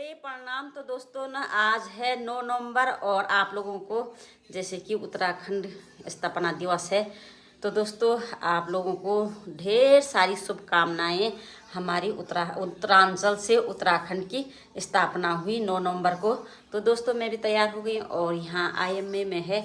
प्रणाम। तो दोस्तों ना आज है 9 नवंबर और आप लोगों को जैसे कि उत्तराखंड स्थापना दिवस है। तो दोस्तों आप लोगों को ढेर सारी शुभकामनाएं। हमारी उत्तरांचल से उत्तराखंड की स्थापना हुई 9 नवंबर को। तो दोस्तों मैं भी तैयार हो गई और यहाँ IMA में है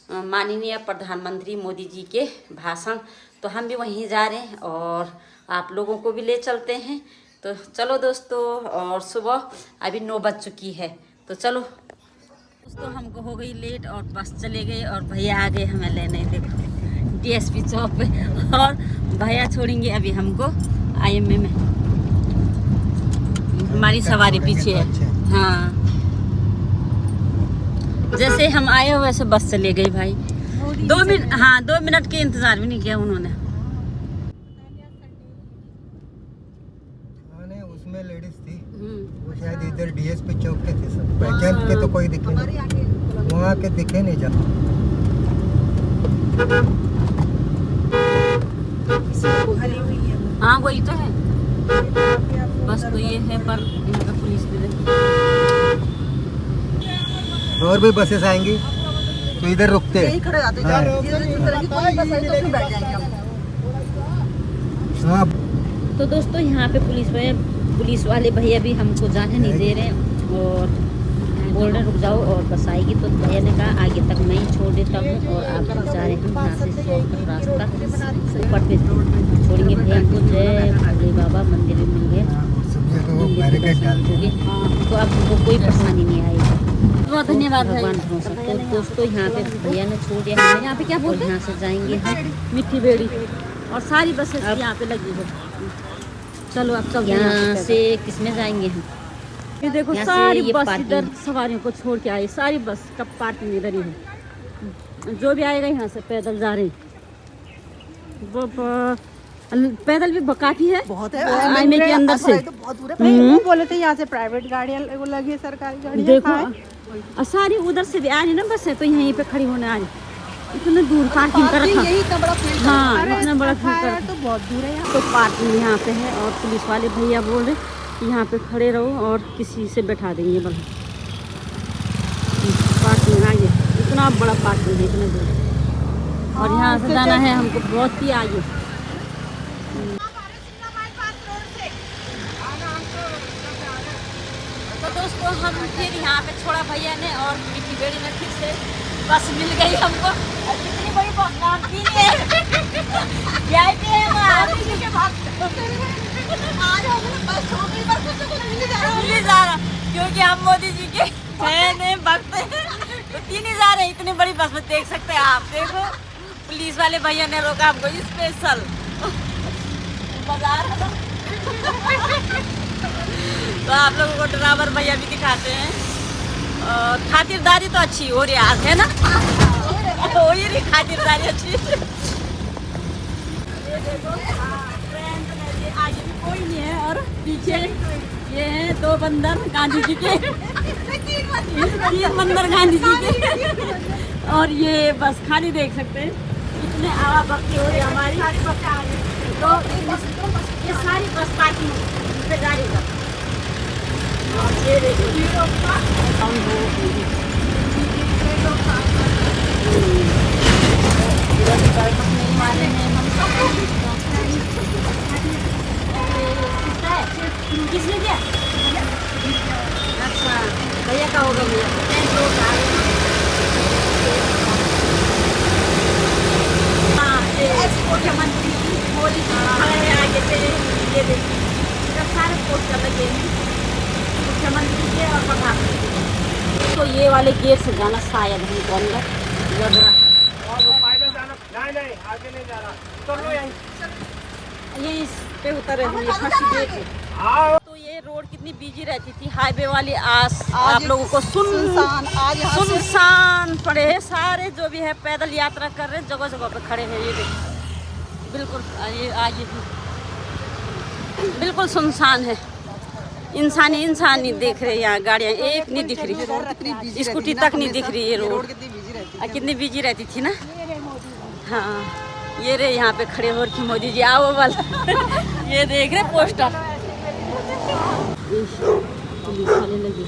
माननीय प्रधानमंत्री मोदी जी के भाषण। तो हम भी वहीं जा रहे हैं और आप लोगों को भी ले चलते हैं। तो चलो दोस्तों, और सुबह अभी 9 बज चुकी है। तो चलो दोस्तों, हमको हो गई लेट और बस चले गए और भैया आ गए हमें लेने। देखो DSP चौक पे और भैया छोड़ेंगे अभी हमको IMA में। हमारी सवारी पीछे है। हाँ, जैसे हम आए हो वैसे बस चले गई भाई। 2 मिनट, हाँ 2 मिनट के इंतजार भी नहीं किया उन्होंने। उसमें लेडीज थी, वो शायद इधर DSP चौक के थे। सब पहचान के तो कोई दिखे नहीं, वहाँ के दिखे नहीं जा। हाँ वही तो है, बस तो ये है पर यहाँ पे पुलिस भी रहती। और भी बसेस आएंगी तो इधर रुकते हैं। हाँ। तो दोस्तों यहाँ पे पुलिस वाले भैया भी हमको जाने नहीं दे रहे हैं और बोल रहे रुक जाओ और बस आएगी। तो भैया ने कहा आगे तक मैं ही छोड़ देता हूँ और आप लोग जा रहे हैं यहाँ से 100 रास्ता ऊपर पे छोड़ेंगे भैया हमको। जय भोले बाबा मंदिर में मिल गए तो आपको कोई परेशानी नहीं आएगी। बहुत धन्यवाद भगवान भरोसा। तो दोस्तों यहाँ पे भैया ने छोड़ दिया। हमें यहाँ पे क्या बोलते हैं, यहाँ से जाएंगे हम मिट्टी बेड़ी और सारी बसेस यहाँ पे लगी है। चलो अब चल यहाँ से किसमें जाएंगे हम। ये देखो सारी बस इधर सवारियों को छोड़ के आई। सारी बस का पार्किंग इधर ही है। जो भी आएगा यहाँ से पैदल जा रहे हैं। वो पैदल भी काफी है, बहुत है IMA के अंदर से। तो बहुत दूर है। वो बोले थे यहाँ से प्राइवेट गाड़ियाँ लगी है, सरकारी गाड़ियाँ। देखो और सारी उधर से भी आ रही ना बस है, तो यहीं पे खड़ी होने आ रही। इतने दूर पार्किंग कर रखा। यही इतना बड़ा फील्ड, हाँ इतना बड़ा फील्ड तो बहुत दूर है यहाँ। तो पार्किंग यहाँ पे है और पुलिस वाले भैया बोल रहे कि यहाँ पे खड़े रहो और किसी से बैठा देंगे। बड़ा पार्किंग आगे, इतना बड़ा पार्किंग है इतने दूर। और यहाँ से जाना है हमको बहुत ही आगे। तो दोस्तों हम फिर यहाँ पे छोड़ा भैया ने और मिट्टी बेड़ी में फिर से बस मिल गई हमको। और कितनी बड़ी बस नाम की है मिल जा रहा, क्योंकि हम मोदी जी के फैन हैं, भक्त हैं। तो 3 ही जा रहे हैं इतनी बड़ी बस में। देख सकते हैं आप, देखो पुलिस वाले भैया ने रोका हमको स्पेशल बाजार। तो आप लोगों को ड्राइवर भैया भी दिखाते हैं। खातिरदारी तो अच्छी हो रही आज है ना, हो ही रही खातिरदारी अच्छी। ये देखो आगे भी कोई नहीं है और पीछे ये है 2 बंदर गांधी जी के, 3 बंदर गांधी जी के। और ये बस खाली देख सकते हैं, इतने आवा भक्ति हो रही हमारी। तो ये सारी बस पार्किंग पे जा रही है। और ये देखिए किसने दिया? अच्छा भैया का होगा भैया। हाँ मुख्यमंत्री मोदी जी आगे से ये देखिए सारे पोस्टर लगे हैं मुख्यमंत्री के और प्रधानमंत्री। तो ये वाले गेट से जाना शायद हमको अंदर लग रहा है। नहीं आगे नहीं जा रहा, उतर लो यहीं। ये इस पे उतरे हम, ये फंसी गेट है। तो ये रोड कितनी बिजी रहती थी हाईवे वाली। आज आप लोगों को सुनसान पड़े हैं। सारे जो भी है पैदल यात्रा कर रहे हैं, जगह जगह पे खड़े हैं। ये देखिए बिल्कुल ये आगे बिल्कुल सुनसान है। इंसान ही देख रहे हैं यहाँ। गाड़ियाँ एक नहीं दिख रही, स्कूटी तक नहीं दिख रही। ये रोड कितनी बिजी रहती थी ना। हाँ ये रे यहाँ पे खड़े हो रही मोदी जी आओ वाला। ये देख रहे पोस्टर। पुलिस वाले लगे।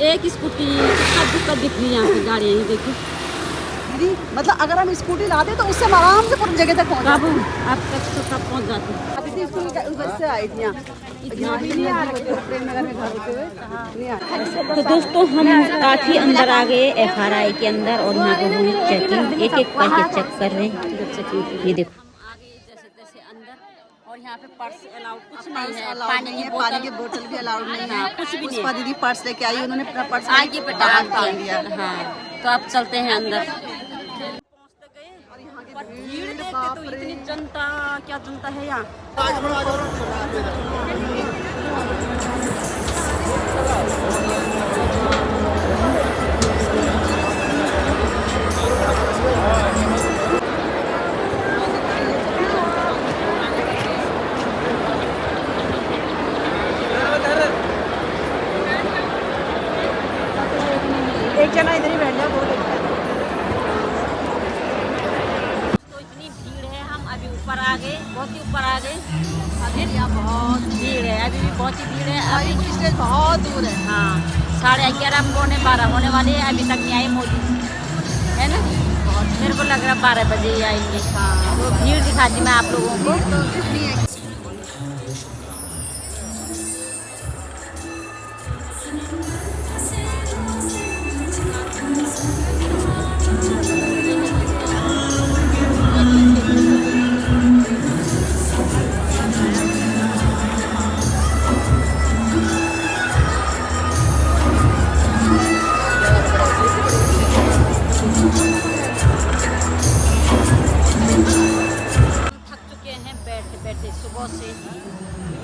एक स्कूटी कितना दिक्कत दिख रही है यहाँ पे गाड़ियाँ, ये देखो दीदी मतलब अगर हम स्कूटी लाते तो उससे हम आराम से पूरी जगह तक पहुँच कब आप तक तो कब पहुँच जाते हैं। जाते। स्कूल उधर से आई थी यहाँ भी नहीं आ रहे प्रेम नगर में घर होते हुए नहीं आ। तो दोस्तों हम काफ़ी अंदर आ गए FRI के अंदर और यहाँ पे हुई चेकिंग, एक एक करके चेक कर रहे हैं। ये देखो हम आ गए जैसे तैसे अंदर और यहाँ पे पर्स अलाउड कुछ नहीं है, पानी की बोतल भी अलाउड नहीं है, कुछ भी नहीं पुष्पा दीदी पर्स लेके आई, उन्होंने अपना पर्स आगे पे टांग दिया। हाँ तो आप चलते हैं अंदर। पहुँचते गए और यहाँ की भीड़ देखते तो इतनी जनता, क्या जनता है यहाँ। एक जना इधर ही बैठ जाओ, बहुत तो इतनी भीड़ है, हम अभी ऊपर आ गए, बहुत ही ऊपर आ गए। अभी यहाँ बहुत भीड़ है, अभी भी बहुत ही भीड़ है। अभी स्टेज बहुत दूर है। हाँ 11:30 पौने 12 होने वाले हैं, अभी तक नहीं आए मोदी, है ना। मेरे को लग रहा 12 बजे ही आएंगे। हाँ वो भीड़ दिखाती मैं आप लोगों को। बैठे सुबह से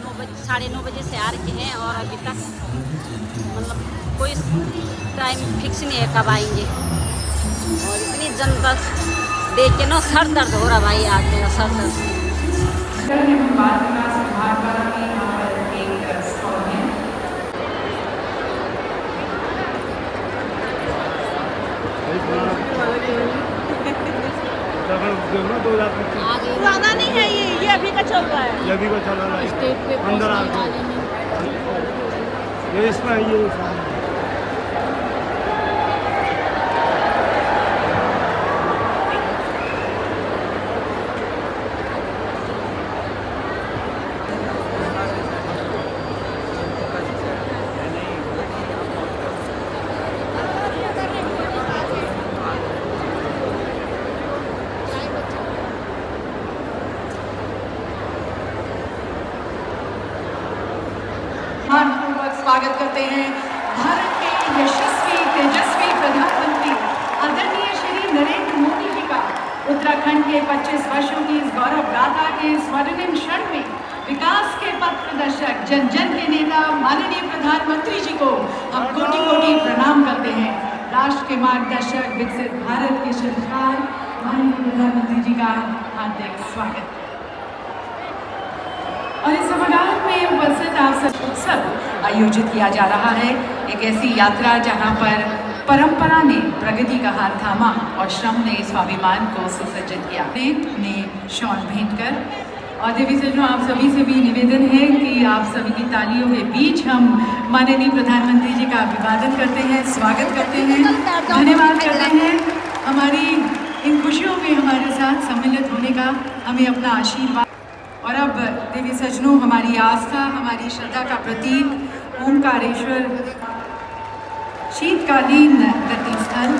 9 बजे 9:30 बजे से आ रखे हैं और अभी तक मतलब कोई टाइम फिक्स नहीं है कब आएंगे। और इतनी जनता देख के ना सर दर्द हो रहा भाई, आते हैं सर दर्द। पुराना नहीं है ये अभी का चल रहा है। ये अभी का चल रहा है। स्टेट पे अंदर आ ये इसमें ये स्वागत करते हैं भारत के यशस्वी तेजस्वी प्रधानमंत्री आदरणीय श्री नरेंद्र मोदी जी का उत्तराखंड के 25 वर्षों की इस गौरव गाथा के स्वर्णिम क्षण में विकास के पथ प्रदर्शक जन जन के नेता माननीय प्रधानमंत्री जी को हम कोटि कोटि प्रणाम करते हैं। राष्ट्र के मार्गदर्शक विकसित भारत के शिल्पकार माननीय प्रधानमंत्री जी का हार्दिक स्वागत। और इस समारोह में उपस्थित आप सब उत्सव आयोजित किया जा रहा है। एक ऐसी यात्रा जहां पर परंपरा ने प्रगति का हाथ थामा और श्रम ने स्वाभिमान को सुसज्जित किया। ने शॉल भेंट कर और देवी सज्जनों आप सभी से भी निवेदन है कि आप सभी की तालियों के बीच हम माननीय प्रधानमंत्री जी का अभिवादन करते हैं, स्वागत करते हैं, धन्यवाद करते हैं हमारी इन खुशियों में हमारे साथ सम्मिलित होने का, हमें अपना आशीर्वाद। और अब देवी सज्जनों हमारी आस्था, हमारी श्रद्धा का प्रतीक ओंकारेश्वर शीतकालीन गति स्थल।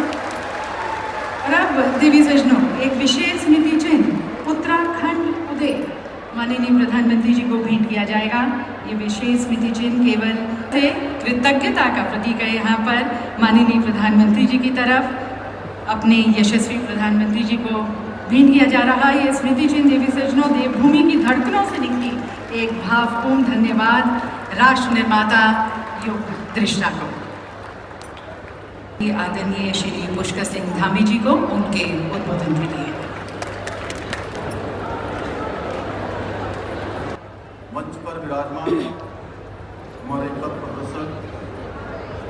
और अब देवी सज्जनों एक विशेष स्मृति चिन्ह उत्तराखंड उदय माननीय प्रधानमंत्री जी को भेंट किया जाएगा। ये विशेष स्मृति चिन्ह केवल से कृतज्ञता का प्रतीक है। यहाँ पर माननीय प्रधानमंत्री जी की तरफ अपने यशस्वी प्रधानमंत्री जी को भेंट किया जा रहा है। ये स्मृति चिन्ह देवी सज्जनों देवभूमि की धड़कनों से निकली एक भावपूर्ण धन्यवाद राष्ट्र निर्माता योग दृष्टा को, आदरणीय श्री पुष्कर सिंह धामी जी को उनके उद्बोधन के लिए। मंच पर विराजमान हमारे पथ प्रदर्शक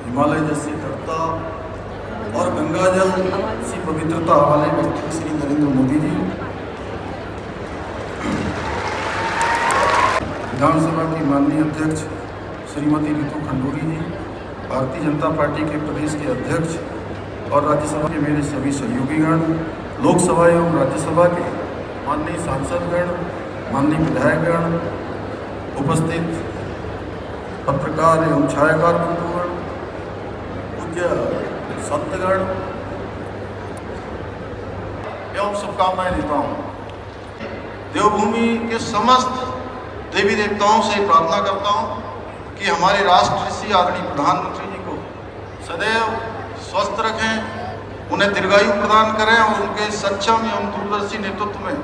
हिमालय जैसी धरता और गंगा जल सी पवित्रता वाले व्यक्ति श्री नरेंद्र मोदी जी, विधानसभा की माननीय अध्यक्ष श्रीमती रितु खंडूरी जी, भारतीय जनता पार्टी के प्रदेश के अध्यक्ष और राज्यसभा के मेरे सभी सहयोगीगण, लोकसभा एवं राज्यसभा के माननीय सांसदगण, माननीय विधायकगण, उपस्थित पत्रकार एवं छायाकार बंधुगण, पूज्य संतगण एवं शुभकामनाएं देता हूँ। देवभूमि के समस्त देवी देवताओं से प्रार्थना करता हूँ कि हमारे राष्ट्र ऋषि आदरणीय प्रधानमंत्री जी को सदैव स्वस्थ रखें, उन्हें दीर्घायु प्रदान करें और उनके सक्षम एवं दूरदर्शी नेतृत्व में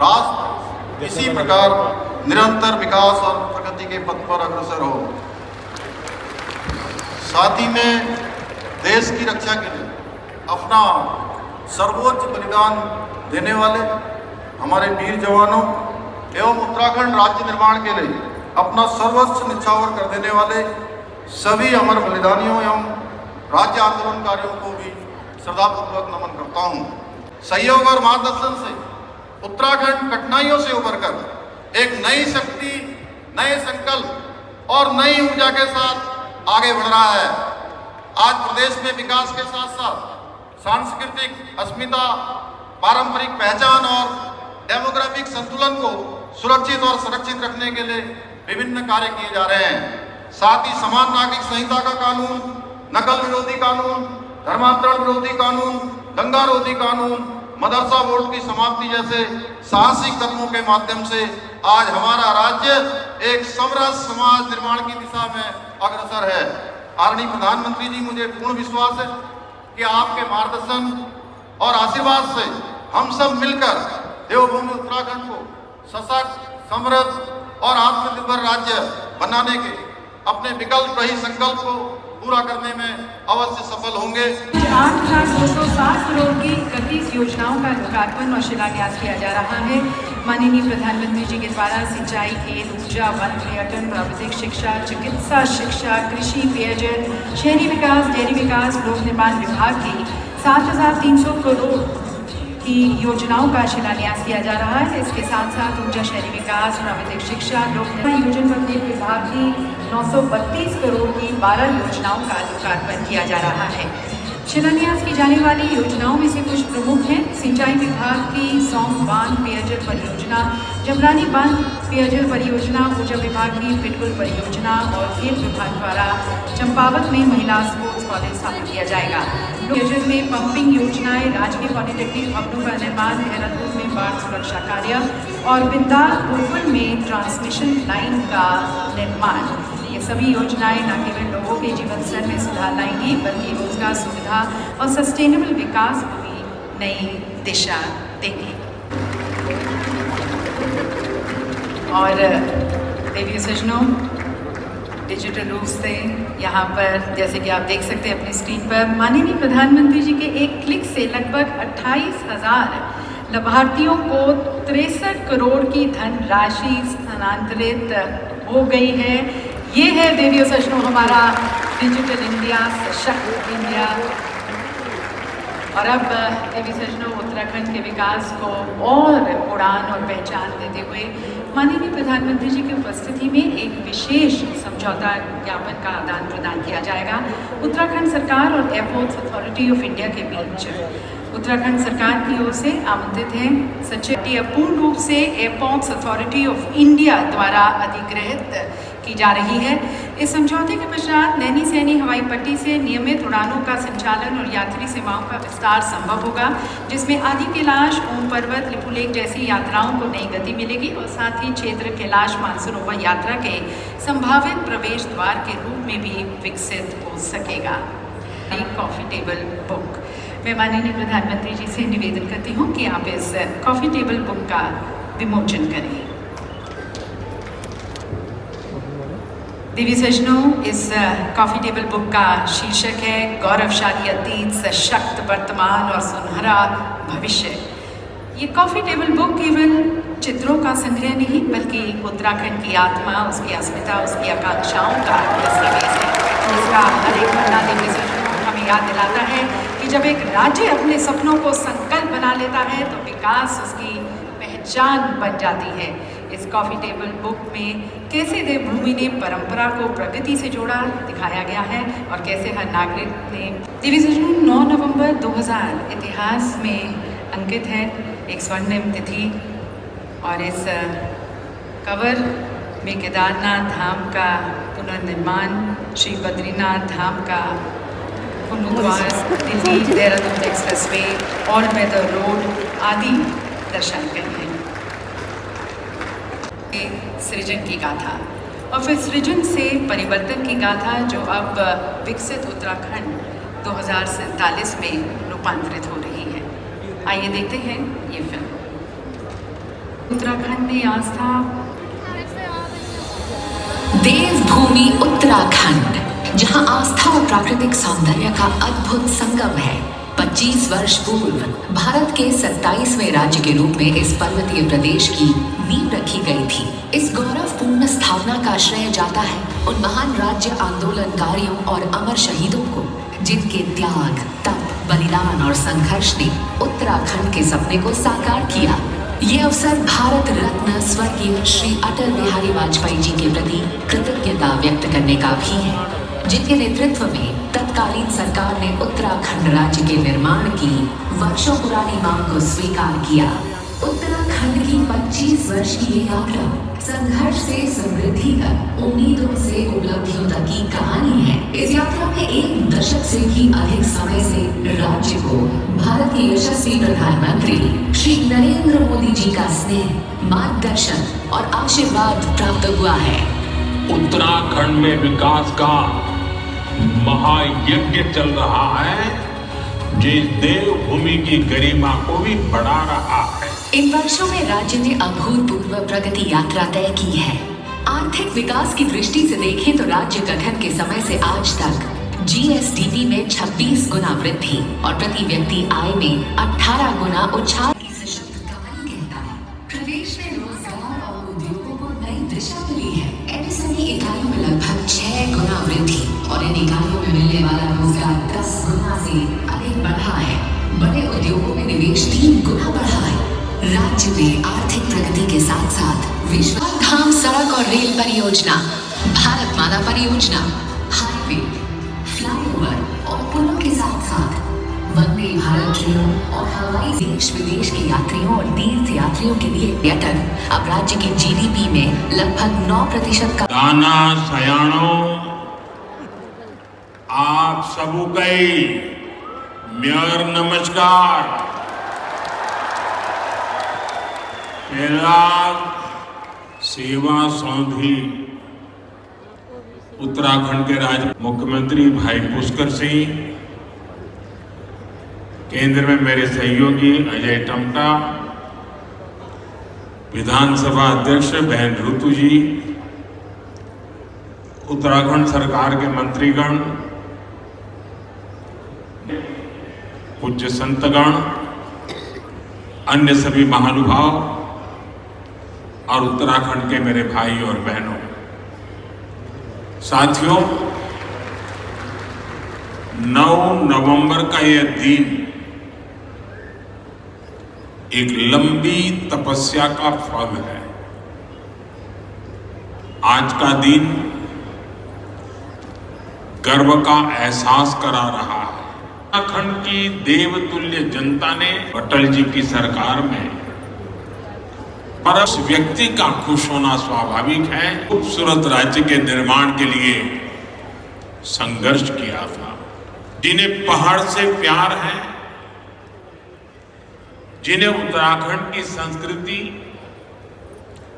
राष्ट्र इसी प्रकार निरंतर विकास और प्रगति के पथ पर अग्रसर हो। साथ ही में देश की रक्षा के लिए अपना सर्वोच्च बलिदान देने वाले हमारे वीर जवानों एवं उत्तराखंड राज्य निर्माण के लिए अपना सर्वस्व निछावर कर देने वाले सभी अमर बलिदानियों एवं राज्य आंदोलनकारियों को भी श्रद्धापूर्वक नमन करता हूँ। सहयोग और मार्गदर्शन से उत्तराखंड कठिनाइयों से उभरकर एक नई शक्ति, नए संकल्प और नई ऊर्जा के साथ आगे बढ़ रहा है। आज प्रदेश में विकास के साथ साथ सांस्कृतिक अस्मिता, पारंपरिक पहचान और डेमोग्राफिक संतुलन को सुरक्षित और संरक्षित रखने के लिए विभिन्न कार्य किए जा रहे हैं। साथ ही समान नागरिक संहिता का कानून, नकल विरोधी कानून, धर्मांतरण विरोधी कानून, दंगा रोधी कानून, मदरसा बोर्ड की समाप्ति जैसे साहसिक कदमों के माध्यम से आज हमारा राज्य एक समरस समाज निर्माण की दिशा में अग्रसर है। आदरणीय प्रधानमंत्री जी, मुझे पूर्ण विश्वास है कि आपके मार्गदर्शन और आशीर्वाद से हम सब मिलकर देवभूमि उत्तराखंड को सशक्त, समृद्ध और आत्मनिर्भर राज्य बनाने के अपने विकल्प रही संकल्प को पूरा करने में अवश्य सफल होंगे। 8,260 करोड़ की 31 योजनाओं का लोकार्पण और शिलान्यास किया जा रहा है। माननीय प्रधानमंत्री जी के द्वारा सिंचाई, खेल, ऊर्जा, वन, पर्यटन, प्राविधिक शिक्षा, चिकित्सा शिक्षा, कृषि, पेयजल, शहरी विकास, डेयरी विकास, लोक निर्माण विभाग की 7,300 करोड़ की योजनाओं का शिलान्यास किया जा रहा है। इसके साथ साथ ऊर्जा, शहरी विकास, प्राविधिक शिक्षा, लोक निर्माण योजना विभाग की 932 करोड़ की 12 योजनाओं का लोकार्पण किया जा रहा है। शिलान्यास की जाने वाली योजनाओं में से कुछ प्रमुख हैं। सिंचाई विभाग की सौंग बांध पेयजल परियोजना, जमरानी बांध पेयजल परियोजना, ऊर्जा विभाग की पिटकुल परियोजना और खेल विभाग द्वारा चंपावत में महिला स्पोर्ट्स कॉलेज स्थापित किया जाएगा। पेयजल में पंपिंग योजनाएं, राजकीय पॉलिटेक्निक भवनों का निर्माण, देहरादून में बाढ़ सुरक्षा कार्य और बिंदाल गुरुकुल में ट्रांसमिशन लाइन का निर्माण। ये सभी योजनाएं न केवल लोगों के जीवन स्तर में सुधार लाएंगी बल्कि रोजगार, सुविधा और सस्टेनेबल विकास को भी नई दिशा देंगी। और देवी सज्जनों, डिजिटल रूप से यहाँ पर जैसे कि आप देख सकते हैं अपनी स्क्रीन पर, माननीय प्रधानमंत्री जी के एक क्लिक से लगभग 28,000 लाभार्थियों को 63 करोड़ की धनराशि स्थानांतरित हो गई है। ये है देवी सज्जनों हमारा डिजिटल इंडिया, सशक्त इंडिया। और अब देवी सज्जनों, उत्तराखंड के विकास को और उड़ान और पहचान देते हुए माननीय प्रधानमंत्री जी की उपस्थिति में एक विशेष समझौता ज्ञापन का आदान प्रदान किया जाएगा उत्तराखंड सरकार और एयरपोर्ट्स अथॉरिटी ऑफ इंडिया के बीच। उत्तराखंड सरकार की ओर से आमंत्रित हैं सचिव पूर्ण रूप से एयरपोर्ट्स अथॉरिटी ऑफ इंडिया द्वारा अधिग्रहित की जा रही है। इस समझौते के पश्चात नैनी सैनी हवाई पट्टी से नियमित उड़ानों का संचालन और यात्री सेवाओं का विस्तार संभव होगा, जिसमें आदि कैलाश, ओम पर्वत, लिपुलेख जैसी यात्राओं को नई गति मिलेगी और साथ ही क्षेत्र कैलाश मानसरोवर यात्रा के संभावित प्रवेश द्वार के रूप में भी विकसित हो सकेगा। कॉफ़ी टेबल बुक, मैं माननीय प्रधानमंत्री जी से निवेदन करती हूँ कि आप इस कॉफ़ी टेबल बुक का विमोचन करें। देवी सज्जनों, इस कॉफ़ी टेबल बुक का शीर्षक है गौरवशाली अतीत, सशक्त वर्तमान और सुनहरा भविष्य। ये कॉफ़ी टेबल बुक केवल चित्रों का संग्रह नहीं बल्कि उत्तराखंड की आत्मा, उसकी अस्मिता, उसकी आकांक्षाओं का दस्तावेज है। इसका हर एक पन्ना देवी सज्जनों हमें याद दिलाता है कि जब एक राज्य अपने सपनों को संकल्प बना लेता है तो विकास उसकी पहचान बन जाती है। इस कॉफी टेबल बुक में कैसे देवभूमि ने परंपरा को प्रगति से जोड़ा दिखाया गया है और कैसे हर नागरिक ने डिवीजन 9 नवंबर 2000 इतिहास में अंकित है एक स्वर्णिम तिथि। और इस कवर में केदारनाथ धाम का पुनर्निर्माण, श्री बद्रीनाथ धाम का पुनरुद्धार, दिल्ली देहरादून एक्सप्रेसवे और बेदर रोड आदि दर्शाए गए हैं। सृजन की गाथा और फिर सृजन से परिवर्तन की गाथा जो अब विकसित उत्तराखंड 2047 में रूपांतरित हो रही है। आइए देखते हैं ये फिल्म। उत्तराखंड में आस्था। देवभूमि उत्तराखंड, जहां आस्था और प्राकृतिक सौंदर्य का अद्भुत संगम है। 25 वर्ष पूर्व भारत के 27वें राज्य के रूप में इस पर्वतीय प्रदेश की नींव रखी गई थी। इस गौरवपूर्ण स्थापना का श्रेय जाता है उन महान राज्य आंदोलनकारियों और अमर शहीदों को, जिनके त्याग, तप, बलिदान और संघर्ष ने उत्तराखंड के सपने को साकार किया। ये अवसर भारत रत्न स्वर्गीय श्री अटल बिहारी वाजपेयी जी के प्रति कृतज्ञता व्यक्त करने का भी है, जिनके नेतृत्व में तत्कालीन सरकार ने उत्तराखंड राज्य के निर्माण की वर्षों पुरानी मांग को स्वीकार किया। उत्तराखंड की 25 वर्ष की ये यात्रा संघर्ष से समृद्धि तक, उम्मीदों से उपलब्धियों तक की कहानी है। इस यात्रा में 1 दशक से भी अधिक समय से राज्य को भारत के यशस्वी प्रधानमंत्री श्री नरेंद्र मोदी जी का स्नेह, मार्गदर्शन और आशीर्वाद प्राप्त हुआ है। उत्तराखंड में विकास का महायज्ञ चल रहा है, जिस देवभूमि की गरिमा को भी बढ़ा रहा है। इन वर्षों में राज्य ने अभूतपूर्व प्रगति यात्रा तय की है। आर्थिक विकास की दृष्टि से देखें तो राज्य गठन के समय से आज तक जीएसडीपी में 26 गुना वृद्धि और प्रति व्यक्ति आय में 18 गुना उछाल की सशक्त कहानी कहता है। प्रदेश में रोजगार और उद्योगों को नई दिशा मिली है। एमएसएमई इकाइयों में लगभग 6 गुना वृद्धि और इन इकाइयों में मिलने वाला रोजगार 10 गुना से अधिक बढ़ा है। बड़े उद्योगों में निवेश 3 गुना बढ़ा है। राज्य में आर्थिक प्रगति के साथ साथ विश्व धाम सड़क और रेल परियोजना, भारत माला परियोजना, हाईवे, फ्लाईओवर और पुलों के साथ साथ वंदे भारत ट्रेनों और हवाई देश विदेश के यात्रियों और तीर्थ यात्रियों के लिए पर्यटन अब राज्य की जीडीपी में लगभग 9% का दाना सयाणो आप सबू कई मेयर नमस्कार। मेरा सेवा सौंधी उत्तराखंड के राज्य मुख्यमंत्री भाई पुष्कर सिंह, केंद्र में मेरे सहयोगी अजय टमटा, विधानसभा अध्यक्ष बहन ऋतु जी, उत्तराखंड सरकार के मंत्रीगण, पूज्य संतगण, अन्य सभी महानुभाव और उत्तराखंड के मेरे भाई और बहनों, साथियों, 9 नवंबर का यह दिन एक लंबी तपस्या का फल है। आज का दिन गर्व का एहसास करा रहा है। उत्तराखंड की देवतुल्य जनता ने अटल जी की सरकार में पर उस व्यक्ति का खुश होना स्वाभाविक है। खूबसूरत राज्य के निर्माण के लिए संघर्ष किया था। जिन्हें पहाड़ से प्यार है, जिन्हें उत्तराखंड की संस्कृति,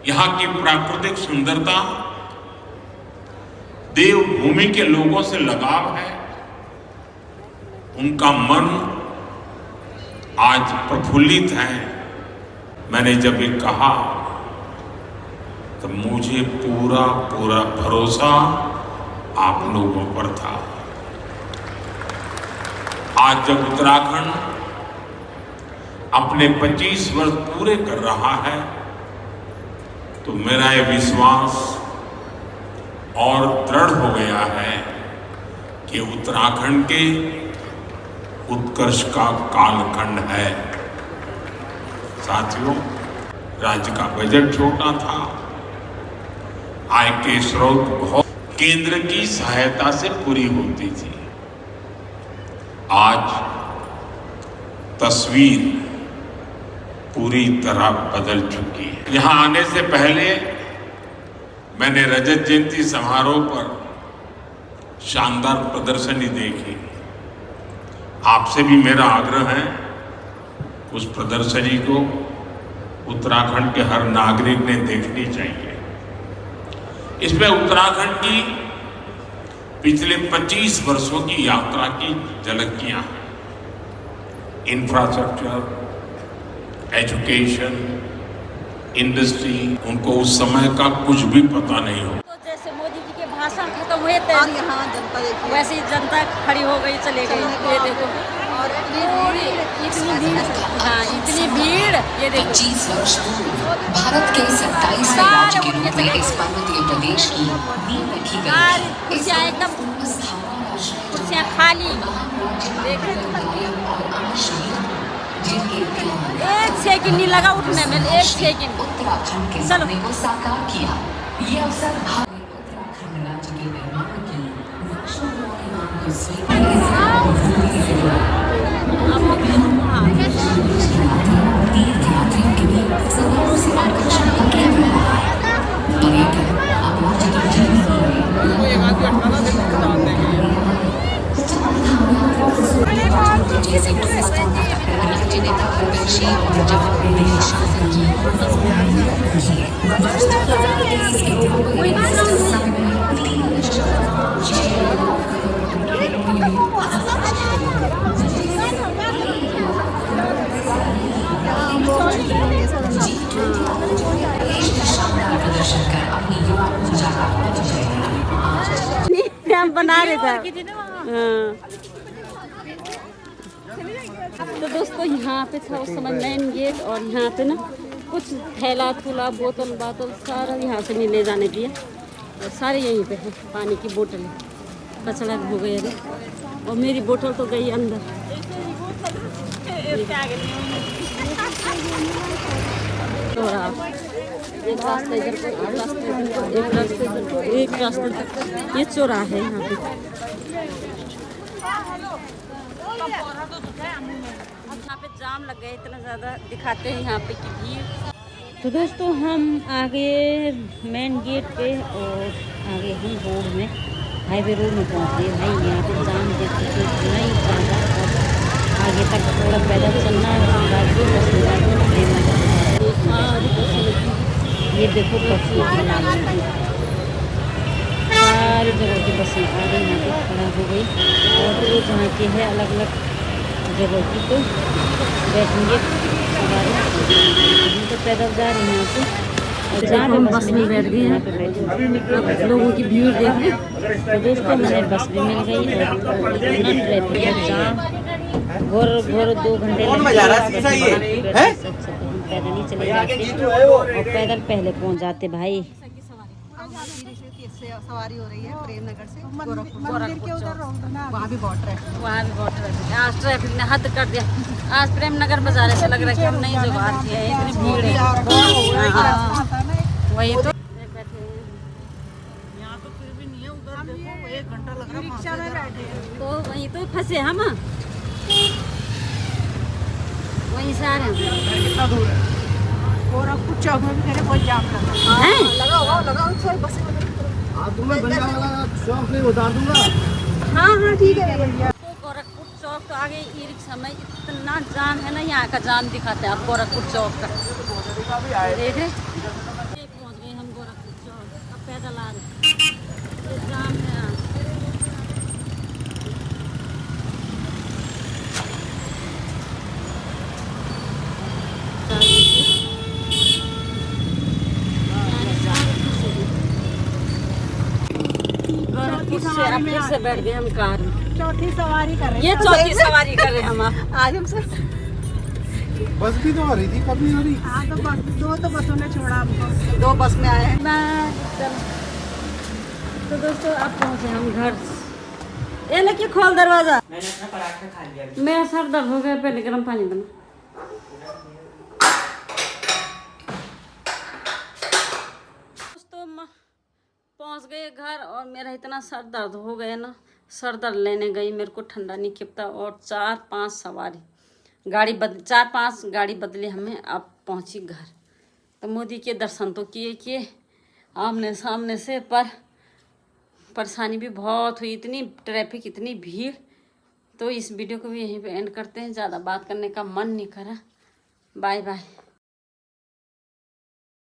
यहाँ की प्राकृतिक सुंदरता, देवभूमि के लोगों से लगाव है, उनका मन आज प्रफुल्लित है। मैंने जब ये कहा तो मुझे पूरा भरोसा आप लोगों पर था। आज जब उत्तराखंड अपने 25 वर्ष पूरे कर रहा है तो मेरा ये विश्वास और दृढ़ हो गया है कि उत्तराखंड के उत्कर्ष का कालखंड है। साथियों, राज्य का बजट छोटा था, आय के स्रोत बहुत केंद्र की सहायता से पूरी होती थी। आज तस्वीर पूरी तरह बदल चुकी है। यहां आने से पहले मैंने रजत जयंती समारोह पर शानदार प्रदर्शनी देखी। आपसे भी मेरा आग्रह है, उस प्रदर्शनी को उत्तराखंड के हर नागरिक ने देखनी चाहिए। इसमें उत्तराखंड की पिछले 25 वर्षों की यात्रा की झलकियां हैं। इंफ्रास्ट्रक्चर, एजुकेशन, इंडस्ट्री, उनको उस समय का कुछ भी पता नहीं हो। तो जैसे मोदी जी के भाषण खत्म हुए थे, यहाँ जनता देखिए वैसे ही जनता खड़ी हो गई, चले गई। ये देखो, और इतनी भीड़, हाँ इतनी भीड़, ये देखो। 25 वर्ष पूर्व भारत के 27वें राज्य के रूप में इस पर्वतीय प्रदेश की नींव रखी सारी गई। कुर्सियाँ एकदम, कुर्सियाँ खाली। देख एक सेकंड नहीं लगा उठने में, एक सेकंड। उत्तराखंड के सपने को साकार किया। ये अवसर उत्तराखंड राज्य के निर्माण की वर्षों पुरानी मांग को तीर्थयात्रियों के लिए सदैव से आकर्षण का केंद्र रहा है। पर्यटन अब राज्य के जैसे राज्य नेता प्रदर्शी और जवाबदेही शासन की शानदार प्रदर्शन कर अपनी युवा ऊर्जा का परिचय दिया। हम बना रहे थे। हाँ। तो दोस्तों यहाँ पे था उस समय मेन गेट, और यहाँ पे ना कुछ थैला थूला बोतल बातल सारा यहाँ से नहीं ले जाने दिया, और सारे यहीं पे हैं। पानी की बोतल कचरा हो गई है, और मेरी बोतल तो गई अंदर। एक रास्ता इधर को, एक रास्ता ये चौराहा है यहाँ पे। यहाँ पे जाम लग गए, इतना ज़्यादा दिखाते हैं यहाँ पे की भीड़। तो दोस्तों हम आगे मेन गेट पे, और आगे हम रोड में, हाईवे रोड में पहुँच गए। भाई यहाँ पे जाम देख सकते नहीं ज़्यादा, और आगे तक थोड़ा पैदल चलना है। ये देखो बसें सारी जगह की बसें आ गई, यहाँ पे खड़ा हो गई। और ये जहाँ की है अलग अलग जगह की, तो बैठेंगे सवारी। हम तो पैदल जा रहे हैं यहाँ से, और जहाँ हम बस में बैठ गए यहाँ पे बैठे। लोगों की भीड़ देख, तो दोस्तों मुझे बस भी मिल गई, और इतना ट्रैफिक है, जाम घोर 2 घंटे पैदल ही चले जाते, और पैदल पहले पहुंच जाते भाई। सवारी हो रही है प्रेमनगर से मंदिर के उधर, वहाँ भी बहुत ट्रैफिक, वहाँ भी बहुत ट्रैफिक। आज ट्रैफिक ने हद कर दिया। आज प्रेमनगर बाजार से लग रहा है कि हम नहीं जो बाहर की है, इतनी भीड़ है। वही तो यहाँ तो फिर भी नहीं है, उधर देखो 1 घंटा लग रहा है। रिक्शा में बैठे तो वहीं तो फंसे हम, वहीं से आ रहे हैं। कितना दूर है? गोरखपुर चौक में भी बहुत जाम लगा बस उतार दूंगा। हाँ ठीक है भैया। तो गोरखपुर चौक तो आगे ई रिक्शा में इतना जाम है ना, यहाँ का जाम दिखाते हैं आप गोरखपुर चौक का। देख रहे पहुँच गए हम गोरखपुर चौक, अब पैदल आ रहे। ये जाम है यहाँ। फिर से बैठ गए हम कार में। चौथी सवारी कर रहे हैं। ये चौथी सवारी कर रहे हैं हम आज हम सब। बस भी तो आ रही थी, कभी आ रही। हाँ तो बस 2 बसों ने छोड़ा हमको, 2 बस में आए हैं। तो दोस्तों अब पहुँचे हम घर। ये लेके खोल दरवाजा। मैंने अपना पराठा खा लिया। मेरा सर दर्द हो गया, पहले गर्म पानी बना। दोस्तों पहुंच गए घर और मेरा इतना सर दर्द हो गया ना, सर दर्द लेने गई, मेरे को ठंडा नहीं खिपता। और 4-5 सवारी गाड़ी 4-5 गाड़ी बदली हमें, अब पहुंची घर। तो मोदी के दर्शन तो किए आमने सामने से, पर परेशानी भी बहुत हुई, इतनी ट्रैफिक, इतनी भीड़। तो इस वीडियो को भी यहीं पे एंड करते हैं, ज़्यादा बात करने का मन नहीं करा। Bye bye.